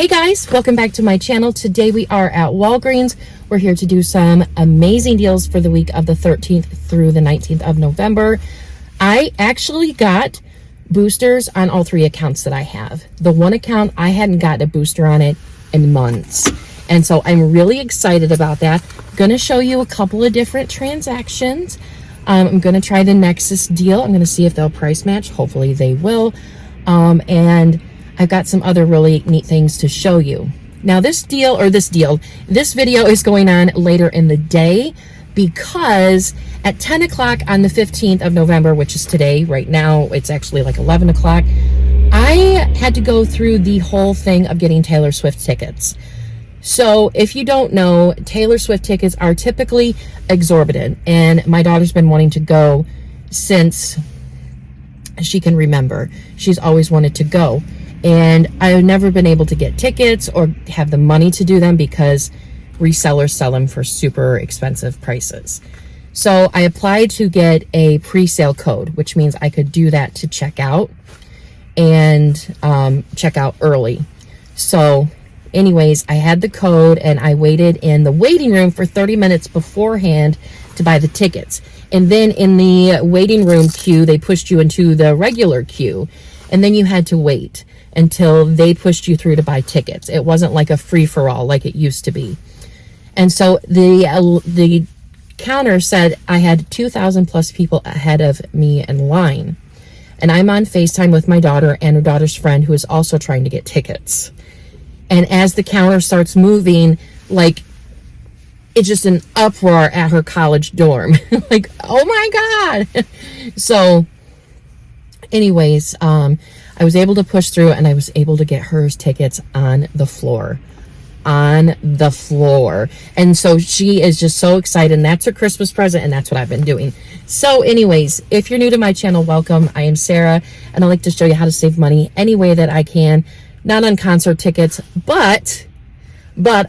Hey guys, welcome back to my channel. Today we are at Walgreens. We're here to do some amazing deals for the week of the 13th through the 19th of November. I actually got boosters on all three accounts that I have. The one account, I hadn't gotten a booster on it in months. And so I'm really excited about that. I'm going to show you a couple of different transactions. I'm going to try the Nexus deal. I'm going to see if they'll price match. Hopefully they will. And I've got some other really neat things to show you. Now this video is going on later in the day because at 10 o'clock on the 15th of November, which is today, right now, it's actually like 11 o'clock, I had to go through the whole thing of getting Taylor Swift tickets. So if you don't know, Taylor Swift tickets are typically exorbitant, and my daughter's been wanting to go since she can remember. She's always wanted to go. And I've never been able to get tickets or have the money to do them because resellers sell them for super expensive prices. So I applied to get a pre-sale code, which means I could do that to check out and check out early. So anyways, I had the code and I waited in the waiting room for 30 minutes beforehand to buy the tickets. And then in the waiting room queue, they pushed you into the regular queue. And then you had to wait until they pushed you through to buy tickets. It wasn't like a free-for-all like it used to be. And so the counter said I had 2,000 plus people ahead of me in line. And I'm on FaceTime with my daughter and her daughter's friend who is also trying to get tickets. And as the counter starts moving, like, it's just an uproar at her college dorm. Like, oh my God. So anyways, I was able to push through and I was able to get hers tickets on the floor. And so she is just so excited, and that's her Christmas present, and that's what I've been doing. So anyways, if you're new to my channel, welcome. I am Sarah, and I like to show you how to save money any way that I can. Not on concert tickets, but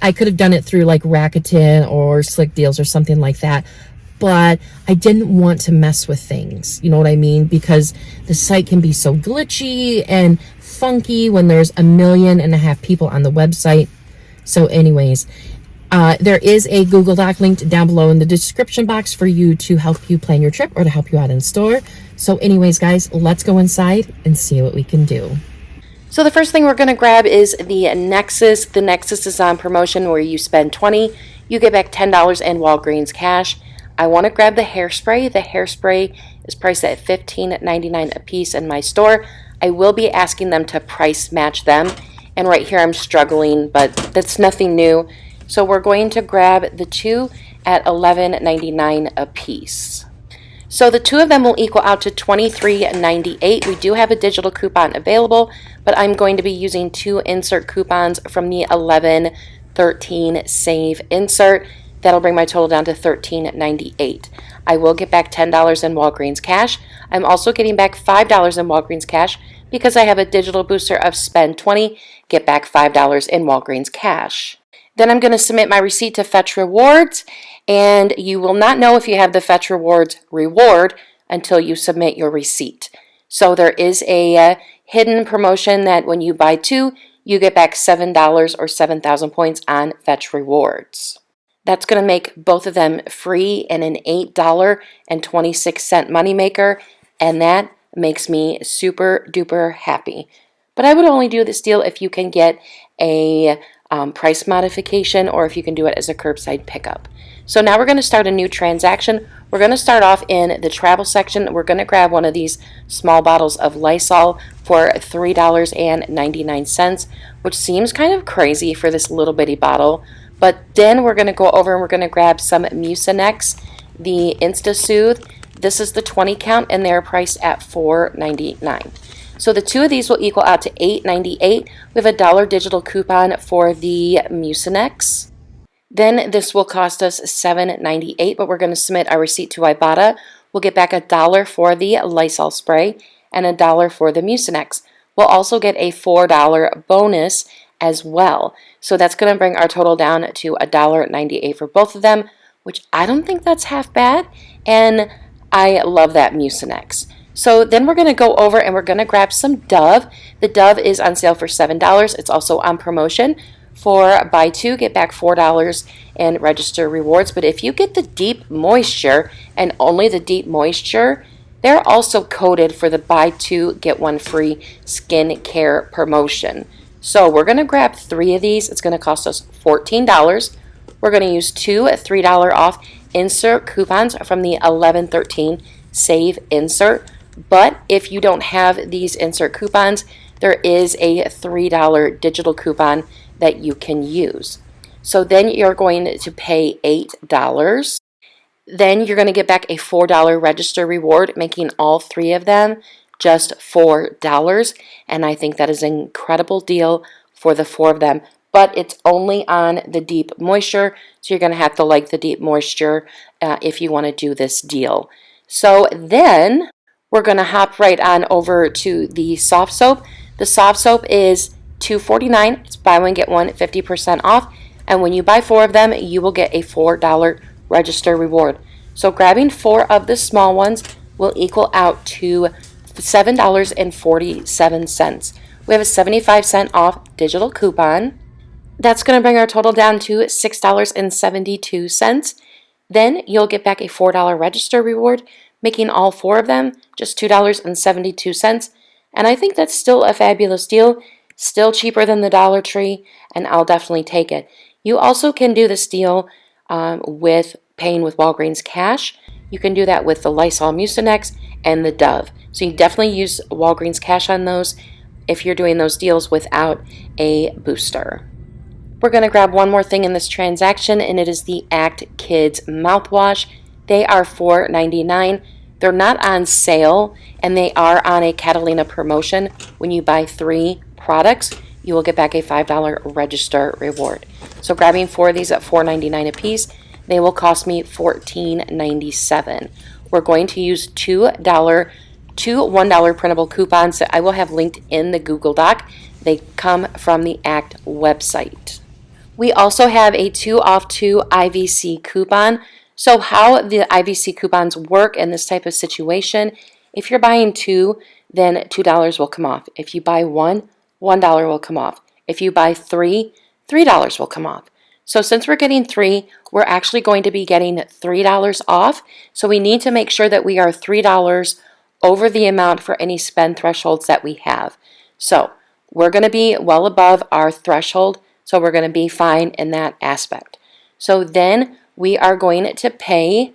I could have done it through like Rakuten or Slick Deals or something like that. But I didn't want to mess with things, you know what I mean? Because the site can be so glitchy and funky when there's 1.5 million people on the website. So anyways, there is a Google Doc linked down below in the description box for you to help you plan your trip or to help you out in store. So anyways, guys, let's go inside and see what we can do. So the first thing we're going to grab is the Nexus. The Nexus is on promotion where you spend $20, you get back $10 in Walgreens cash. I want to grab the hairspray. The hairspray is priced at $15.99 a piece in my store. I will be asking them to price match them. And right here I'm struggling, but that's nothing new. So we're going to grab the two at $11.99 a piece. So the two of them will equal out to $23.98. We do have a digital coupon available, but I'm going to be using two insert coupons from the 11/13 save insert. That'll bring my total down to $13.98. I will get back $10 in Walgreens cash. I'm also getting back $5 in Walgreens cash because I have a digital booster of spend $20, get back $5 in Walgreens cash. Then I'm going to submit my receipt to Fetch Rewards, and you will not know if you have the Fetch Rewards reward until you submit your receipt. So there is a hidden promotion that when you buy two, you get back $7 or 7,000 points on Fetch Rewards. That's going to make both of them free and an $8.26 moneymaker, and that makes me super duper happy. But I would only do this deal if you can get a price modification or if you can do it as a curbside pickup. So now we're going to start a new transaction. We're going to start off in the travel section. We're going to grab one of these small bottles of Lysol for $3.99, which seems kind of crazy for this little bitty bottle. But then we're going to go over and we're going to grab some Mucinex, the InstaSoothe. This is the 20 count and they're priced at $4.99. So the two of these will equal out to $8.98. We have a $1 digital coupon for the Mucinex. Then this will cost us $7.98, but we're going to submit our receipt to Ibotta. We'll get back $1 for the Lysol spray and $1 for the Mucinex. We'll also get a $4 bonus as well. So that's going to bring our total down to $1.98 for both of them, which I don't think that's half bad. And I love that Mucinex. So then we're going to go over and we're going to grab some Dove. The Dove is on sale for $7. It's also on promotion for buy two, get back $4 and register rewards. But if you get the Deep Moisture and only the Deep Moisture, they're also coded for the buy two, get one free skincare promotion. So we're going to grab 3 of these. It's going to cost us $14. We're going to use 2 $3 off insert coupons from the 1113 Save Insert. But if you don't have these insert coupons, there is a $3 digital coupon that you can use. So then you're going to pay $8. Then you're going to get back a $4 register reward, making all 3 of them just $4. And I think that is an incredible deal for the 4 of them. But it's only on the Deep Moisture, so you're going to have to like the Deep Moisture if you want to do this deal. So then we're going to hop right on over to the soft soap. The soft soap is $2.49. It's buy one, get one, 50% off. And when you buy 4 of them, you will get a $4 register reward. So grabbing 4 of the small ones will equal out to $7.47. We have a 75-cent off digital coupon. That's going to bring our total down to $6.72. Then you'll get back a $4 register reward, making all 4 of them just $2.72. And I think that's still a fabulous deal, still cheaper than the Dollar Tree, and I'll definitely take it. You also can do this deal with paying with Walgreens cash. You can do that with the Lysol Mucinex and the Dove. So you definitely use Walgreens cash on those if you're doing those deals without a booster. We're going to grab one more thing in this transaction, and it is the Act Kids mouthwash. They are $4.99. They're not on sale, and they are on a Catalina promotion. When you buy 3 products, you will get back a $5 register reward. So grabbing 4 of these at $4.99 a piece, they will cost me $14.97. We're going to use two $1 printable coupons that I will have linked in the Google Doc. They come from the Act website. We also have a 2 off 2 IVC coupon. So how the IVC coupons work in this type of situation, if you're buying 2, then $2 will come off. If you buy 1, $1 will come off. If you buy 3, $3 will come off. So since we're getting 3, we're actually going to be getting $3 off. So we need to make sure that we are $3 over the amount for any spend thresholds that we have. So we're going to be well above our threshold. So we're going to be fine in that aspect. So then we are going to pay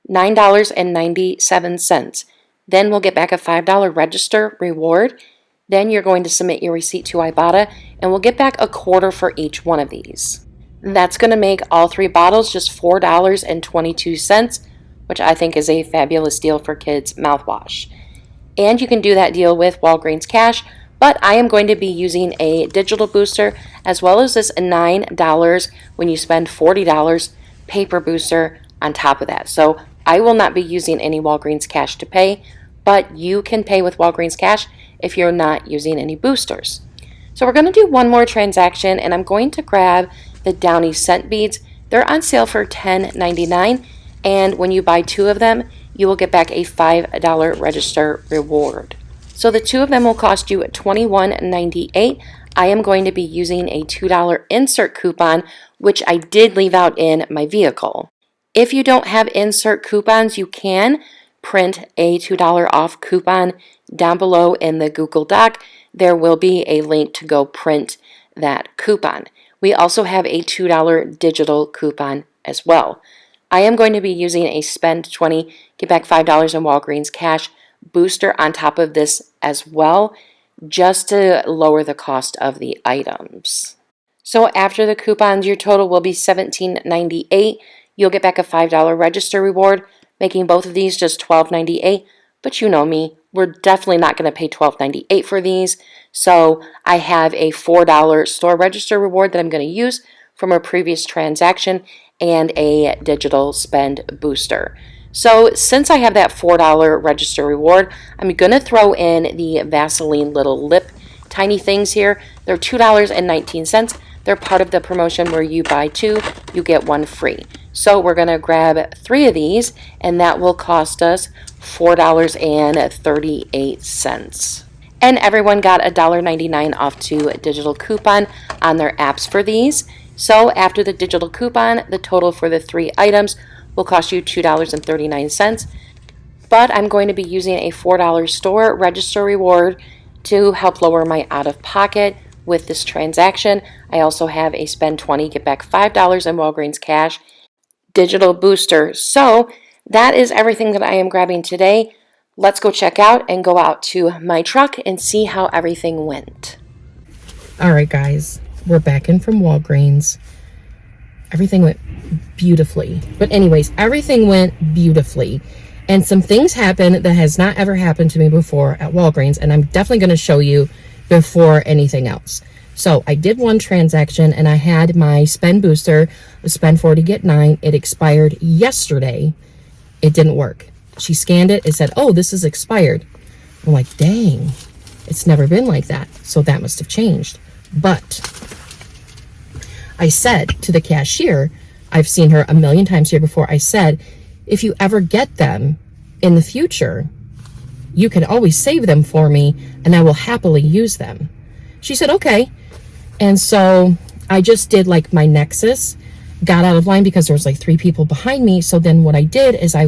$9.97. Then we'll get back a $5 register reward. Then you're going to submit your receipt to Ibotta, and we'll get back a quarter for each one of these. And that's going to make all 3 bottles just $4.22, which I think is a fabulous deal for kids mouthwash. And you can do that deal with Walgreens cash, but I am going to be using a digital booster as well as this $9 when you spend $40 paper booster on top of that. So I will not be using any Walgreens cash to pay, but you can pay with Walgreens cash if you're not using any boosters. So we're going to do one more transaction, and I'm going to grab the Downy scent beads. They're on sale for $10.99, and when you buy 2 of them, you will get back a $5 register reward. So the 2 of them will cost you $21.98. I am going to be using a $2 insert coupon, which I did leave out in my vehicle. If you don't have insert coupons, you can print a $2 off coupon down below in the Google Doc. There will be a link to go print that coupon. We also have a $2 digital coupon as well. I am going to be using a spend 20, get back $5 in Walgreens cash booster on top of this as well, just to lower the cost of the items. So after the coupons, your total will be $17.98. You'll get back a $5 register reward, making both of these just $12.98. But you know me, we're definitely not going to pay $12.98 for these. So I have a $4 store register reward that I'm going to use from a previous transaction and a digital spend booster. So since I have that $4 register reward, I'm going to throw in the Vaseline little lip tiny things here. They're $2.19. They're part of the promotion where you buy 2, you get one free. So we're going to grab 3 of these, and that will cost us $4.38. And everyone got $1.99 off to digital coupon on their apps for these. So after the digital coupon, the total for the 3 items will cost you $2.39. But I'm going to be using a $4 store register reward to help lower my out-of-pocket with this transaction. I also have a spend 20, get back $5 in Walgreens cash digital booster. So that is everything that I am grabbing today. Let's go check out and go out to my truck and see how everything went. All right, guys, we're back in from Walgreens. Everything went beautifully. But anyways, everything went beautifully. And some things happened that has not ever happened to me before at Walgreens. And I'm definitely going to show you before anything else. So I did one transaction and I had my spend booster, spend 40, get 9. It expired yesterday. It didn't work. She scanned it. It said, oh, this is expired. I'm like, dang, it's never been like that. So that must have changed. But I said to the cashier, I've seen her a million times here before. I said, if you ever get them in the future, you can always save them for me and I will happily use them. She said, okay. And so I just did like my Nexus, got out of line because there was like 3 people behind me. So then what I did is I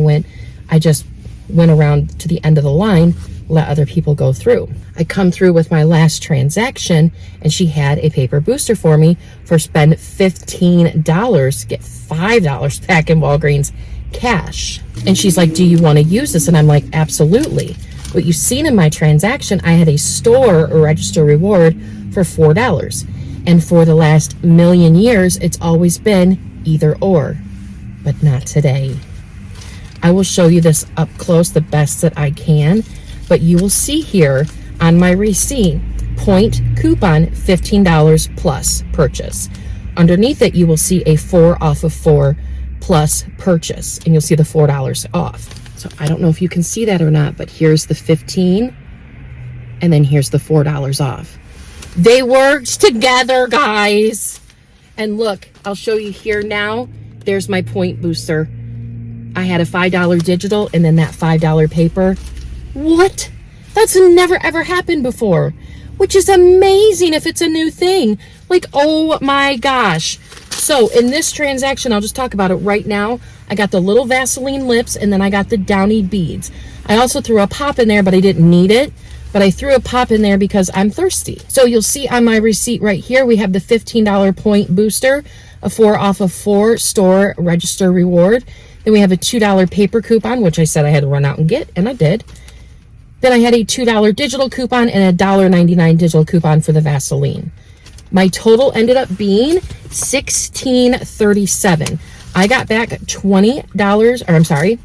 just went around to the end of the line, let other people go through. I come through with my last transaction and she had a paper booster for me for spend $15, get $5 back in Walgreens cash. And she's like, do you want to use this? And I'm like, absolutely. What you've seen in my transaction, I had a store register reward for $4. And for the last million years, it's always been either or, but not today. I will show you this up close the best that I can, but you will see here on my receipt, point coupon $15 plus purchase. Underneath it, you will see a 4 off of 4 plus purchase, and you'll see the $4 off. So I don't know if you can see that or not, but here's the 15, and then here's the $4 off. They worked together, guys. And look, I'll show you here now. There's my point booster. I had a $5 digital and then that $5 paper. What? That's never ever happened before, which is amazing if it's a new thing. Like, oh my gosh. So in this transaction, I'll just talk about it right now. I got the little Vaseline lips and then I got the Downy beads. I also threw a pop in there, but I didn't need it. But I threw a pop in there because I'm thirsty. So you'll see on my receipt right here, we have the $15 point booster, a 4 off of 4 store register reward. Then we have a $2 paper coupon, which I said I had to run out and get, and I did. Then I had a $2 digital coupon and a $1.99 digital coupon for the Vaseline. My total ended up being $16.37. I got back $20, or I'm sorry,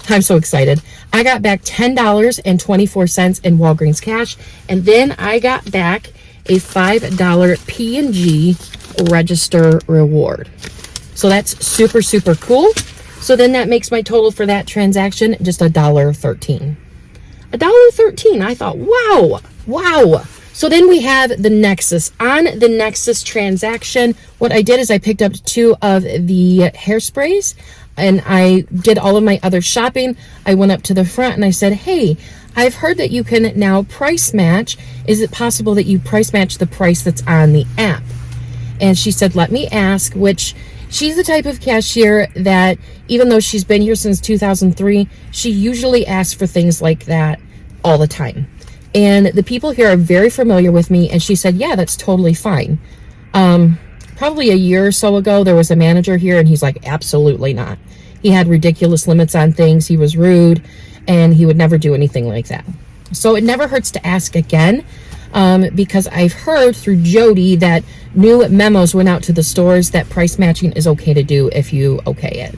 I'm so excited. I got back $10.24 in Walgreens cash, and then I got back a $5 P&G register reward. So that's super, super cool. So then that makes my total for that transaction just $1.13. $1.13. I thought, wow. So then we have the Nexus. On the Nexus transaction, what I did is I picked up 2 of the hairsprays and I did all of my other shopping. I went up to the front and I said, hey, I've heard that you can now price match. Is it possible that you price match the price that's on the app? And she said, let me ask, which she's the type of cashier that even though she's been here since 2003, she usually asks for things like that all the time. And the people here are very familiar with me. And she said, yeah, that's totally fine. Probably a year or so ago, there was a manager here and he's like, absolutely not. He had ridiculous limits on things. He was rude and he would never do anything like that. So it never hurts to ask again, because I've heard through Jody that new memos went out to the stores that price matching is okay to do if you okay it.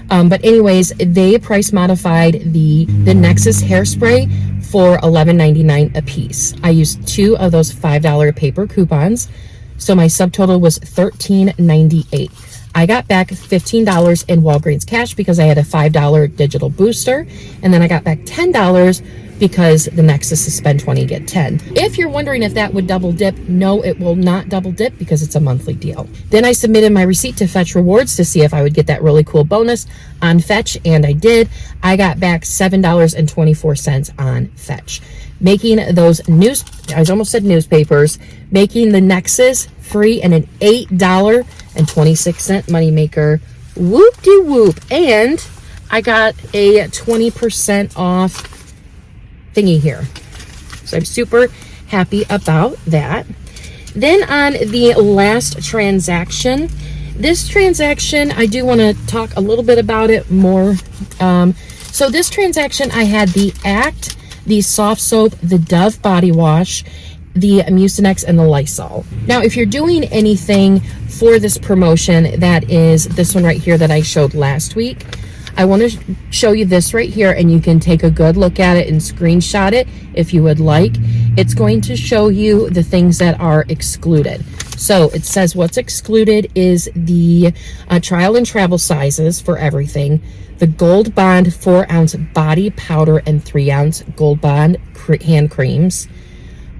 But anyways, they price modified the Nexus hairspray for $11.99 a piece. I used 2 of those $5 paper coupons. So my subtotal was $13.98. I got back $15 in Walgreens cash because I had a $5 digital booster. And then I got back $10 because the Nexus is spend 20, get 10. If you're wondering if that would double dip, no, it will not double dip because it's a monthly deal. Then I submitted my receipt to Fetch Rewards to see if I would get that really cool bonus on Fetch, and I did. I got back $7.24 on Fetch. Making those I almost said newspapers, making the Nexus free and an $8.26 moneymaker. Whoop-de-whoop. And I got a 20% off thingy here. So I'm super happy about that. Then on the last transaction, this transaction, I do want to talk a little bit about it more. So this transaction, I had the Act, the soft soap, the Dove body wash, the Mucinex, and the Lysol. Now, if you're doing anything for this promotion, that is this one right here that I showed last week, I want to show you this right here, and you can take a good look at it and screenshot it if you would like. It's going to show you the things that are excluded. So it says what's excluded is the trial and travel sizes for everything, the Gold Bond 4-ounce body powder and 3-ounce Gold Bond hand creams,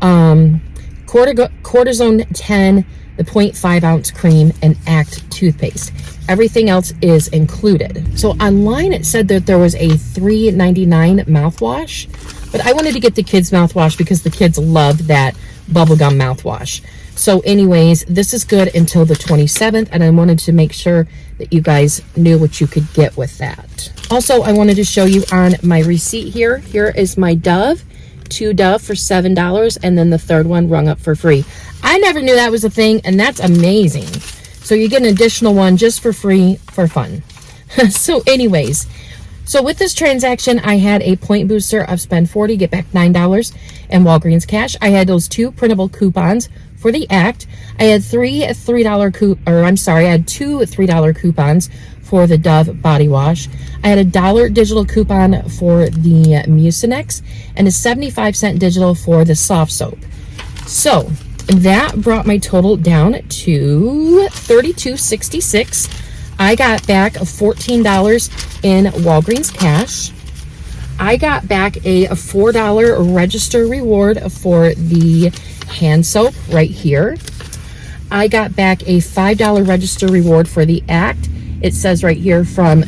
Cortisone 10, the 0.5-ounce cream, and Act toothpaste. Everything else is included. So online it said that there was a $3.99 mouthwash, but I wanted to get the kids mouthwash because the kids love that bubblegum mouthwash. So anyways, this is good until the 27th, and I wanted to make sure that you guys knew what you could get with that. Also, I wanted to show you on my receipt here. Here is my Dove, 2 Dove for $7, and then the third one rung up for free. I never knew that was a thing, and that's amazing. So you get an additional one just for free for fun. So anyways, so with this transaction, I had a point booster of spend 40, get back $9 and Walgreens cash. I had those 2 printable coupons for the Act. I had two $3 coupons for the Dove body wash. I had a $1 digital coupon for the Mucinex and a 75-cent digital for the soft soap. So that brought my total down to $32.66. I got back $14 in Walgreens cash. I got back a $4 register reward for the hand soap right here. I got back a $5 register reward for the Act. It says right here from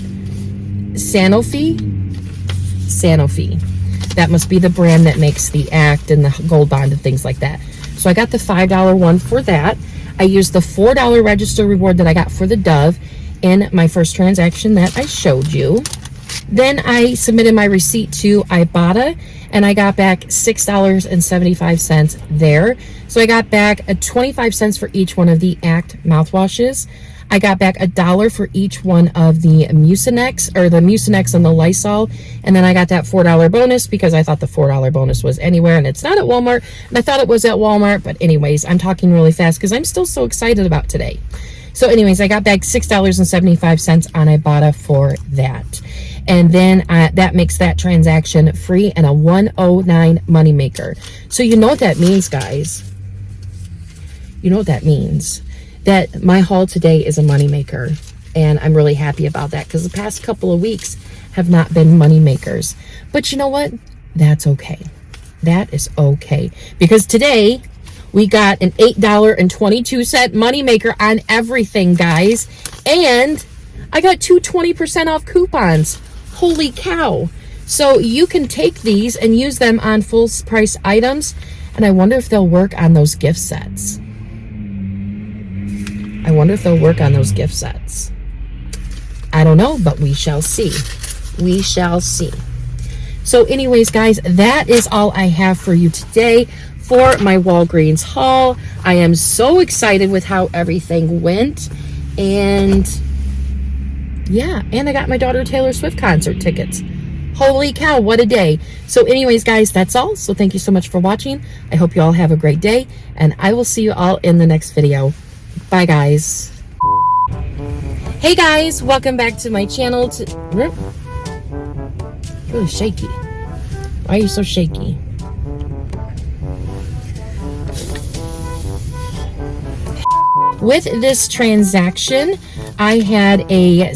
Sanofi. That must be the brand that makes the Act and the Gold Bond and things like that. So I got the $5 one for that. I used the $4 register reward that I got for the Dove in my first transaction that I showed you. Then I submitted my receipt to Ibotta, and I got back $6.75 there. So I got back 25 cents for each one of the Act mouthwashes. I got back $1 for each one of the Mucinex and the Lysol. And then I got that $4 bonus because I thought the $4 bonus was anywhere, and it's not at Walmart. And I thought it was at Walmart, but anyways, I'm talking really fast because I'm still so excited about today. So anyways, I got back $6.75 on Ibotta for that. And then that makes that transaction free and a $109 moneymaker. So you know what that means, guys. You know what that means. That my haul today is a moneymaker. And I'm really happy about that because the past couple of weeks have not been moneymakers. But you know what? That's okay. That is okay. Because today we got an $8.22 moneymaker on everything, guys. And I got 2 20% off coupons. Holy cow. So you can take these and use them on full price items. And I wonder if they'll work on those gift sets. I don't know, but we shall see. We shall see. So anyways, guys, that is all I have for you today for my Walgreens haul. I am so excited with how everything went. And yeah, and I got my daughter Taylor Swift concert tickets. Holy cow, what a day. So anyways, guys, that's all. So thank you so much for watching. I hope you all have a great day, and I will see you all in the next video. Bye, guys. Hey, guys, welcome back to my channel. Really shaky. Why are you so shaky? With this transaction, I had a